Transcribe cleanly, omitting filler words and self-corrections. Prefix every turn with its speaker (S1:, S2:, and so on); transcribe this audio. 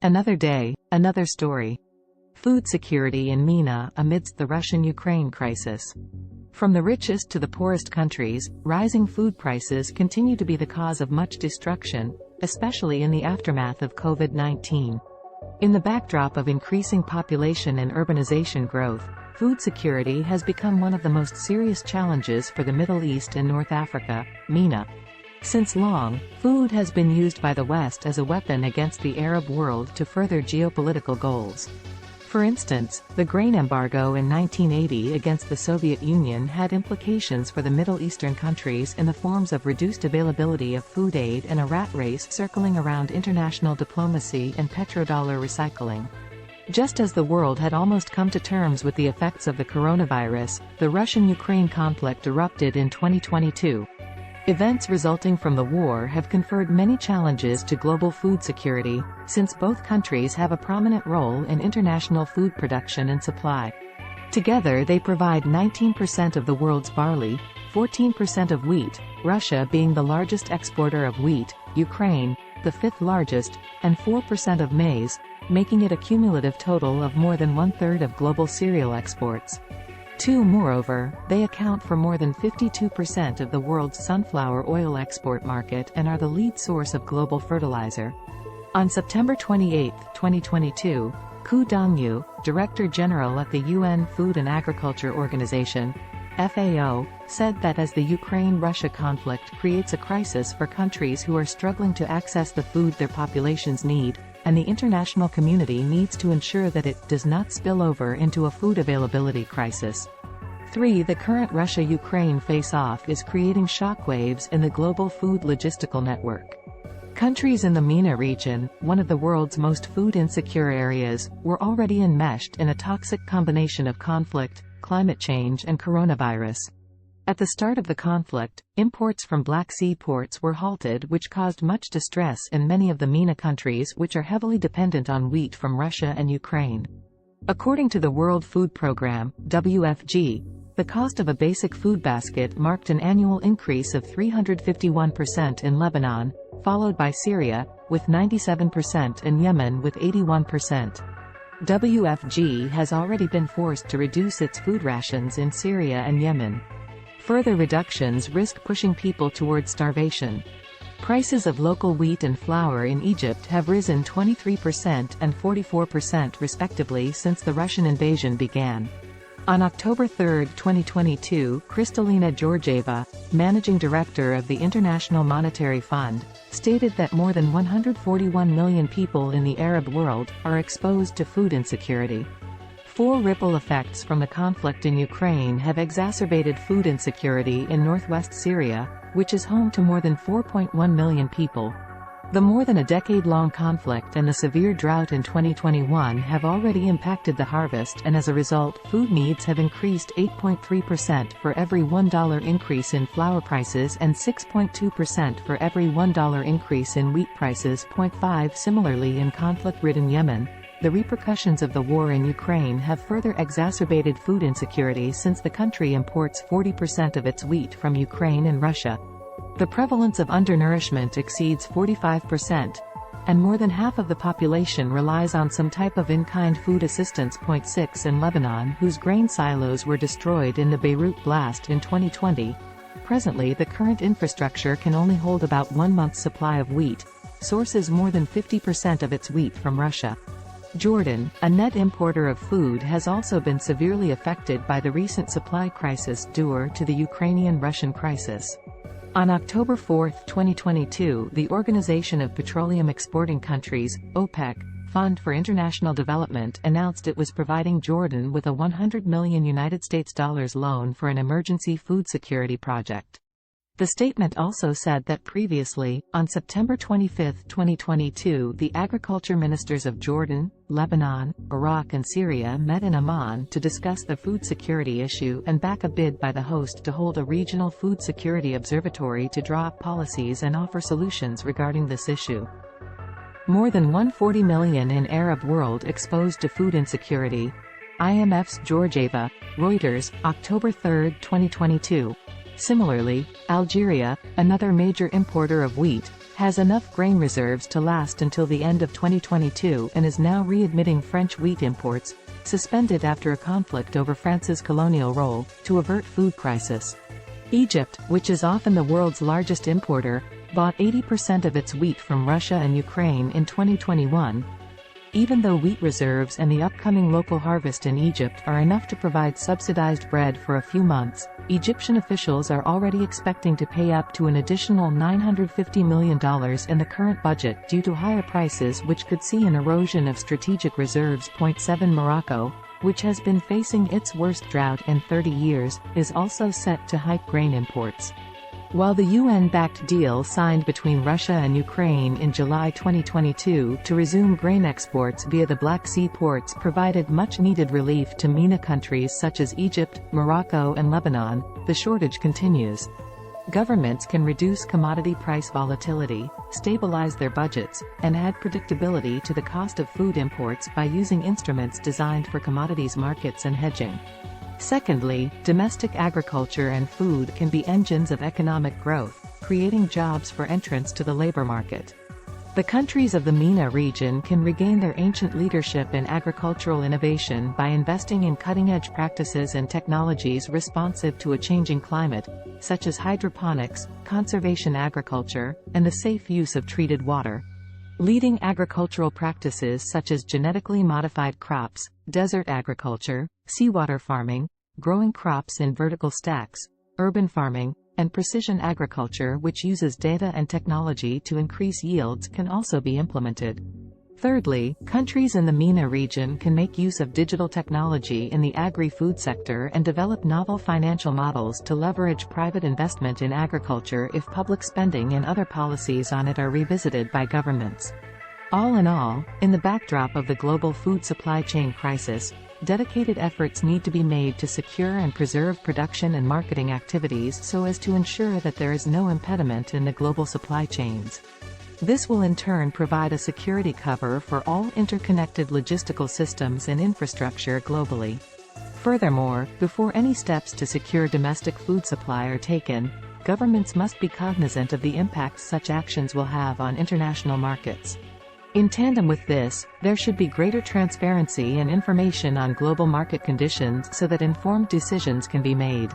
S1: Another day, another story. Food security in Mena amidst the Russian-Ukraine crisis. From the richest to the poorest countries, rising food prices continue to be the cause of much destruction, especially in the aftermath of COVID-19. In the backdrop of increasing population and urbanization growth, food security has become one of the most serious challenges for the Middle East and North Africa, MENA. Since long, food has been used by the West as a weapon against the Arab world to further geopolitical goals. For instance, the grain embargo in 1980 against the Soviet Union had implications for the Middle Eastern countries in the forms of reduced availability of food aid and a rat race circling around international diplomacy and petrodollar recycling. Just as the world had almost come to terms with the effects of the coronavirus, the Russian-Ukraine conflict erupted in 2022. Events resulting from the war have conferred many challenges to global food security, since both countries have a prominent role in international food production and supply. Together they provide 19% of the world's barley, 14% of wheat, Russia being the largest exporter of wheat, Ukraine, the fifth largest, and 4% of maize, making it a cumulative total of more than one-third of global cereal exports. Moreover, they account for more than 52% of the world's sunflower oil export market and are the lead source of global fertilizer. On September 28, 2022, Ku Dongyu, Director General at the UN Food and Agriculture Organization, FAO, said that as the Ukraine-Russia conflict creates a crisis for countries who are struggling to access the food their populations need, and the international community needs to ensure that it does not spill over into a food availability crisis. The current Russia-Ukraine face-off is creating shockwaves in the global food logistical network. Countries in the MENA region, one of the world's most food-insecure areas, were already enmeshed in a toxic combination of conflict, climate change and coronavirus. At the start of the conflict, imports from Black Sea ports were halted, which caused much distress in many of the MENA countries which are heavily dependent on wheat from Russia and Ukraine. According to the World Food Programme, WFG, the cost of a basic food basket marked an annual increase of 351% in Lebanon, followed by Syria, with 97% and Yemen with 81%. WFG has already been forced to reduce its food rations in Syria and Yemen. Further reductions risk pushing people towards starvation. Prices of local wheat and flour in Egypt have risen 23% and 44% respectively since the Russian invasion began. On October 3, 2022, Kristalina Georgieva, Managing Director of the International Monetary Fund, stated that more than 141 million people in the Arab world are exposed to food insecurity. Ripple effects from the conflict in Ukraine have exacerbated food insecurity in northwest Syria, which is home to more than 4.1 million people. The more than a decade-long conflict and the severe drought in 2021 have already impacted the harvest, and as a result, food needs have increased 8.3% for every $1 increase in flour prices and 6.2% for every $1 increase in wheat prices. 5 Similarly, in conflict-ridden Yemen, the repercussions of the war in Ukraine have further exacerbated food insecurity since the country imports 40% of its wheat from Ukraine and Russia. The prevalence of undernourishment exceeds 45%, and more than half of the population relies on some type of in-kind food assistance. 6 In Lebanon, whose grain silos were destroyed in the Beirut blast in 2020, presently the current infrastructure can only hold about 1 month's supply of wheat, sources more than 50% of its wheat from Russia. Jordan, a net importer of food, has also been severely affected by the recent supply crisis due to the Ukrainian-Russian crisis. On October 4, 2022, the Organization of Petroleum Exporting Countries, OPEC, Fund for International Development announced it was providing Jordan with a $100 million loan for an emergency food security project. The statement also said that previously, on September 25, 2022, the agriculture ministers of Jordan, Lebanon, Iraq and Syria met in Amman to discuss the food security issue and back a bid by the host to hold a regional food security observatory to draw up policies and offer solutions regarding this issue. More than 140 million in Arab world exposed to food insecurity. IMF's Georgieva, Reuters, October 3, 2022. Similarly, Algeria, another major importer of wheat, has enough grain reserves to last until the end of 2022 and is now readmitting French wheat imports, suspended after a conflict over France's colonial role, to avert food crisis. Egypt, which is often the world's largest importer, bought 80% of its wheat from Russia and Ukraine in 2021. Even though wheat reserves and the upcoming local harvest in Egypt are enough to provide subsidized bread for a few months, Egyptian officials are already expecting to pay up to an additional $950 million in the current budget due to higher prices, which could see an erosion of strategic reserves. 7 Morocco, which has been facing its worst drought in 30 years, is also set to hike grain imports. While the UN-backed deal signed between Russia and Ukraine in July 2022 to resume grain exports via the Black Sea ports provided much-needed relief to MENA countries such as Egypt, Morocco and Lebanon, the shortage continues. Governments can reduce commodity price volatility, stabilize their budgets, and add predictability to the cost of food imports by using instruments designed for commodities markets and hedging. Secondly, domestic agriculture and food can be engines of economic growth, creating jobs for entrants to the labor market. The countries of the MENA region can regain their ancient leadership in agricultural innovation by investing in cutting-edge practices and technologies responsive to a changing climate, such as hydroponics, conservation agriculture, and the safe use of treated water. Leading agricultural practices such as genetically modified crops, desert agriculture, seawater farming, growing crops in vertical stacks, urban farming, and precision agriculture, which uses data and technology to increase yields, can also be implemented. Thirdly, countries in the MENA region can make use of digital technology in the agri-food sector and develop novel financial models to leverage private investment in agriculture if public spending and other policies on it are revisited by governments. All in all, in the backdrop of the global food supply chain crisis, dedicated efforts need to be made to secure and preserve production and marketing activities so as to ensure that there is no impediment in the global supply chains. This will in turn provide a security cover for all interconnected logistical systems and infrastructure globally. Furthermore, before any steps to secure domestic food supply are taken, governments must be cognizant of the impacts such actions will have on international markets. In tandem with this, there should be greater transparency and information on global market conditions so that informed decisions can be made.